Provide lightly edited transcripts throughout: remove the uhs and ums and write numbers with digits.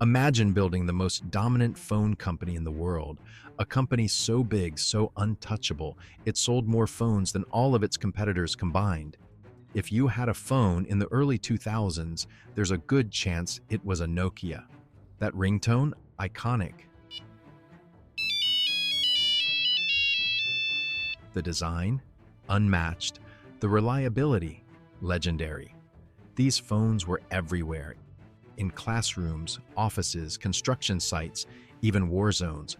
Imagine building the most dominant phone company in the world, a company so big, so untouchable, it sold more phones than all of its competitors combined. If you had a phone in the early 2000s, there's a good chance it was a Nokia. That ringtone? Iconic. The design? Unmatched. The reliability? Legendary. These phones were everywhere, in classrooms, offices, construction sites, even war zones.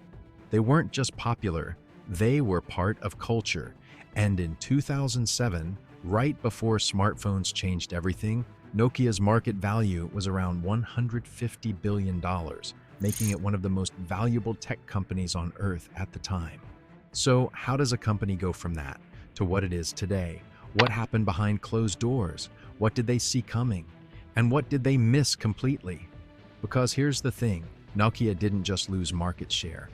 They weren't just popular, they were part of culture. And in 2007, right before smartphones changed everything, Nokia's market value was around $150 billion, making it one of the most valuable tech companies on Earth at the time. So, how does a company go from that to what it is today? What happened behind closed doors? What did they see coming? And what did they miss completely? Because here's the thing, Nokia didn't just lose market share.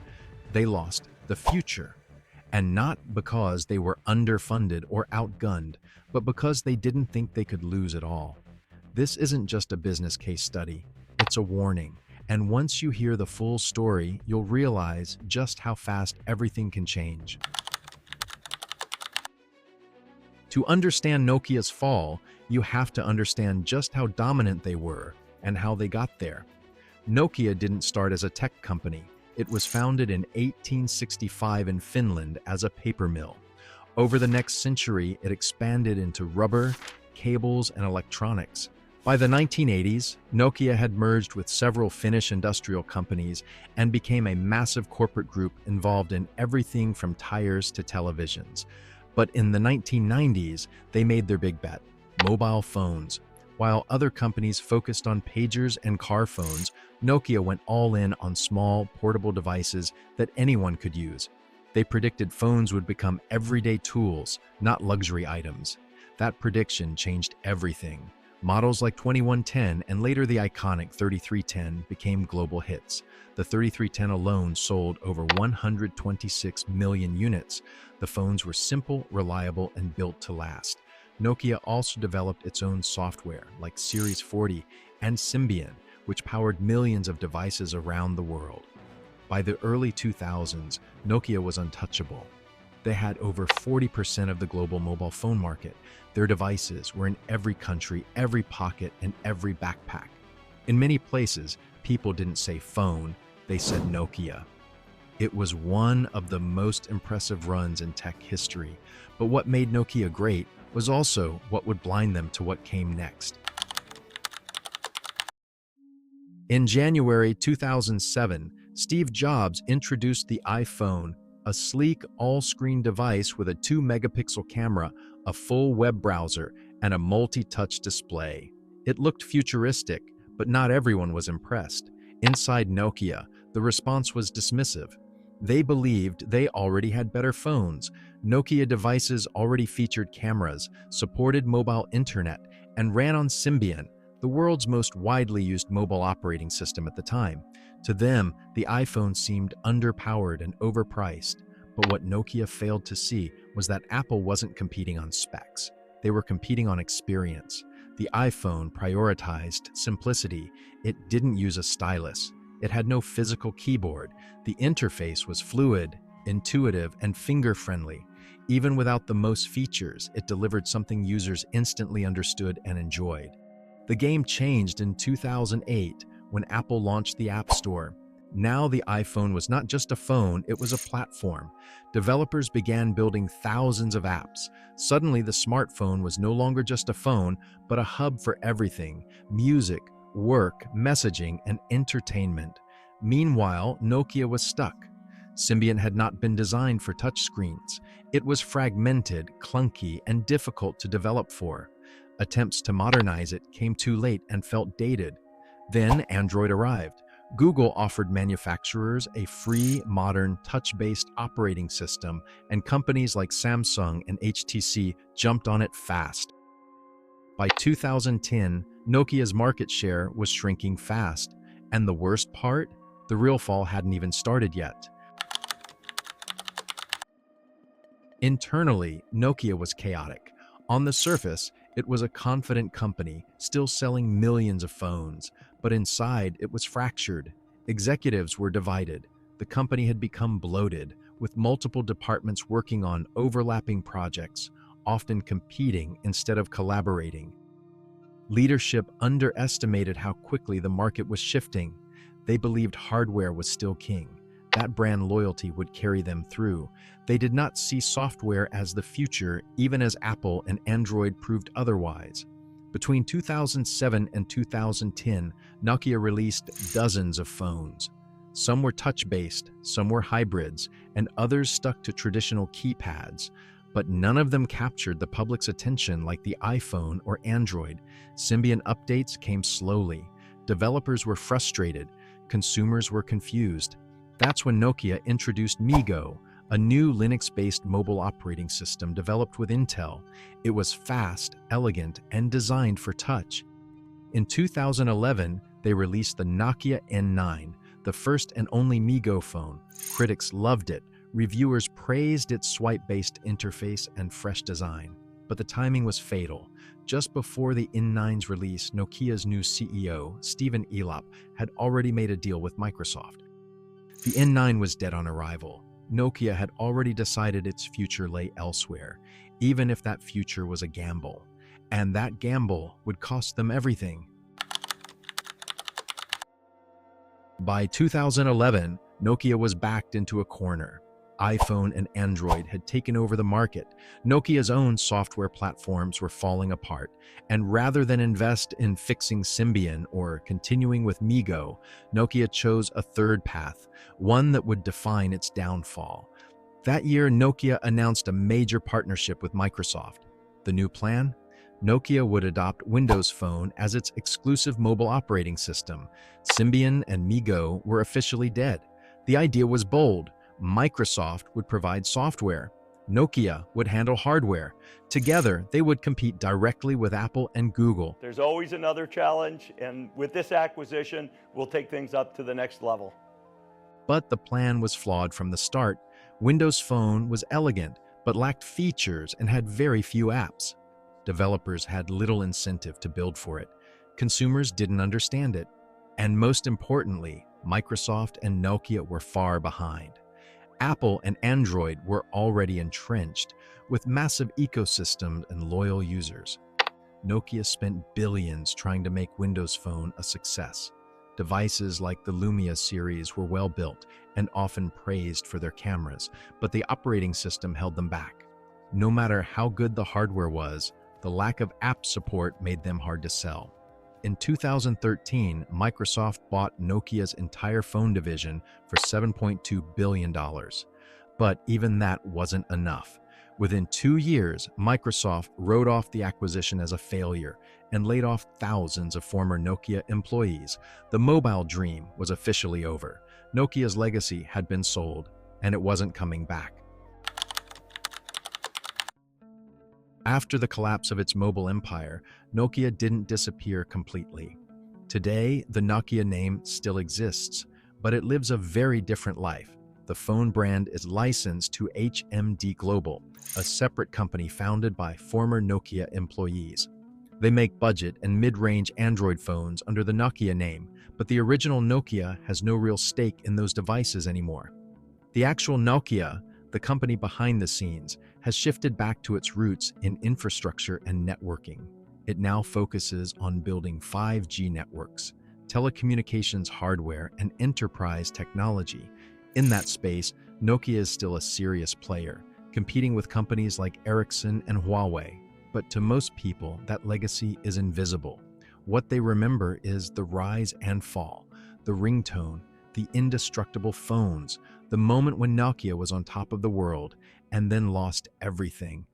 They lost the future. And not because they were underfunded or outgunned, but because they didn't think they could lose at all. This isn't just a business case study, it's a warning. And once you hear the full story, you'll realize just how fast everything can change. To understand Nokia's fall, you have to understand just how dominant they were and how they got there. Nokia didn't start as a tech company. It was founded in 1865 in Finland as a paper mill. Over the next century, it expanded into rubber, cables, and electronics. By the 1980s, Nokia had merged with several Finnish industrial companies and became a massive corporate group involved in everything from tires to televisions. But in the 1990s, they made their big bet: mobile phones. While other companies focused on pagers and car phones, Nokia went all in on small, portable devices that anyone could use. They predicted phones would become everyday tools, not luxury items. That prediction changed everything. Models like 2110 and later the iconic 3310 became global hits. The 3310 alone sold over 126 million units. The phones were simple, reliable, and built to last. Nokia also developed its own software, like Series 40 and Symbian, which powered millions of devices around the world. By the early 2000s, Nokia was untouchable. They had over 40% of the global mobile phone market. Their devices were in every country, every pocket, and every backpack. In many places, people didn't say phone, they said Nokia. It was one of the most impressive runs in tech history, but what made Nokia great was also what would blind them to what came next. In January 2007, Steve Jobs introduced the iPhone, a sleek, all-screen device with a 2-megapixel camera, a full web browser, and a multi-touch display. It looked futuristic, but not everyone was impressed. Inside Nokia, the response was dismissive. They believed they already had better phones. Nokia devices already featured cameras, supported mobile internet, and ran on Symbian, the world's most widely used mobile operating system at the time. To them, the iPhone seemed underpowered and overpriced. But what Nokia failed to see was that Apple wasn't competing on specs. They were competing on experience. The iPhone prioritized simplicity. It didn't use a stylus. It had no physical keyboard. The interface was fluid, intuitive, and finger-friendly. Even without the most features, it delivered something users instantly understood and enjoyed. The game changed in 2008 when Apple launched the App Store. Now the iPhone was not just a phone, it was a platform. Developers began building thousands of apps. Suddenly, the smartphone was no longer just a phone, but a hub for everything: music, work, messaging, and entertainment. Meanwhile, Nokia was stuck. Symbian had not been designed for touchscreens. It was fragmented, clunky, and difficult to develop for. Attempts to modernize it came too late and felt dated. Then Android arrived. Google offered manufacturers a free, modern, touch-based operating system, and companies like Samsung and HTC jumped on it fast. By 2010, Nokia's market share was shrinking fast. And the worst part? The real fall hadn't even started yet. Internally, Nokia was chaotic. On the surface, it was a confident company, still selling millions of phones. But inside, it was fractured. Executives were divided. The company had become bloated, with multiple departments working on overlapping projects, often competing instead of collaborating. Leadership underestimated how quickly the market was shifting. They believed hardware was still king. That brand loyalty would carry them through. They did not see software as the future, even as Apple and Android proved otherwise. Between 2007 and 2010, Nokia released dozens of phones. Some were touch-based, some were hybrids, and others stuck to traditional keypads. But none of them captured the public's attention like the iPhone or Android. Symbian updates came slowly. Developers were frustrated. Consumers were confused. That's when Nokia introduced MeeGo, a new Linux-based mobile operating system developed with Intel. It was fast, elegant, and designed for touch. In 2011, they released the Nokia N9, the first and only MeeGo phone. Critics loved it. Reviewers praised its swipe-based interface and fresh design. But the timing was fatal. Just before the N9's release, Nokia's new CEO, Stephen Elop, had already made a deal with Microsoft. The N9 was dead on arrival. Nokia had already decided its future lay elsewhere, even if that future was a gamble. And that gamble would cost them everything. By 2011, Nokia was backed into a corner. iPhone and Android had taken over the market. Nokia's own software platforms were falling apart, and rather than invest in fixing Symbian or continuing with MeeGo, Nokia chose a third path, one that would define its downfall. That year, Nokia announced a major partnership with Microsoft. The new plan? Nokia would adopt Windows Phone as its exclusive mobile operating system. Symbian and MeeGo were officially dead. The idea was bold. Microsoft would provide software. Nokia would handle hardware. Together, they would compete directly with Apple and Google. There's always another challenge, and with this acquisition, we'll take things up to the next level. But the plan was flawed from the start. Windows Phone was elegant, but lacked features and had very few apps. Developers had little incentive to build for it. Consumers didn't understand it. And most importantly, Microsoft and Nokia were far behind. Apple and Android were already entrenched, with massive ecosystems and loyal users. Nokia spent billions trying to make Windows Phone a success. Devices like the Lumia series were well built and often praised for their cameras, but the operating system held them back. No matter how good the hardware was, the lack of app support made them hard to sell. In 2013, Microsoft bought Nokia's entire phone division for $7.2 billion. But even that wasn't enough. Within 2 years, Microsoft wrote off the acquisition as a failure and laid off thousands of former Nokia employees. The mobile dream was officially over. Nokia's legacy had been sold, and it wasn't coming back. After the collapse of its mobile empire, Nokia didn't disappear completely. Today, the Nokia name still exists, but it lives a very different life. The phone brand is licensed to HMD Global, a separate company founded by former Nokia employees. They make budget and mid-range Android phones under the Nokia name, but the original Nokia has no real stake in those devices anymore. The actual Nokia, the company behind the scenes, has shifted back to its roots in infrastructure and networking. It now focuses on building 5G networks, telecommunications hardware, and enterprise technology. In that space, Nokia is still a serious player, competing with companies like Ericsson and Huawei. But to most people, that legacy is invisible. What they remember is the rise and fall, the ringtone, the indestructible phones, the moment when Nokia was on top of the world and then lost everything.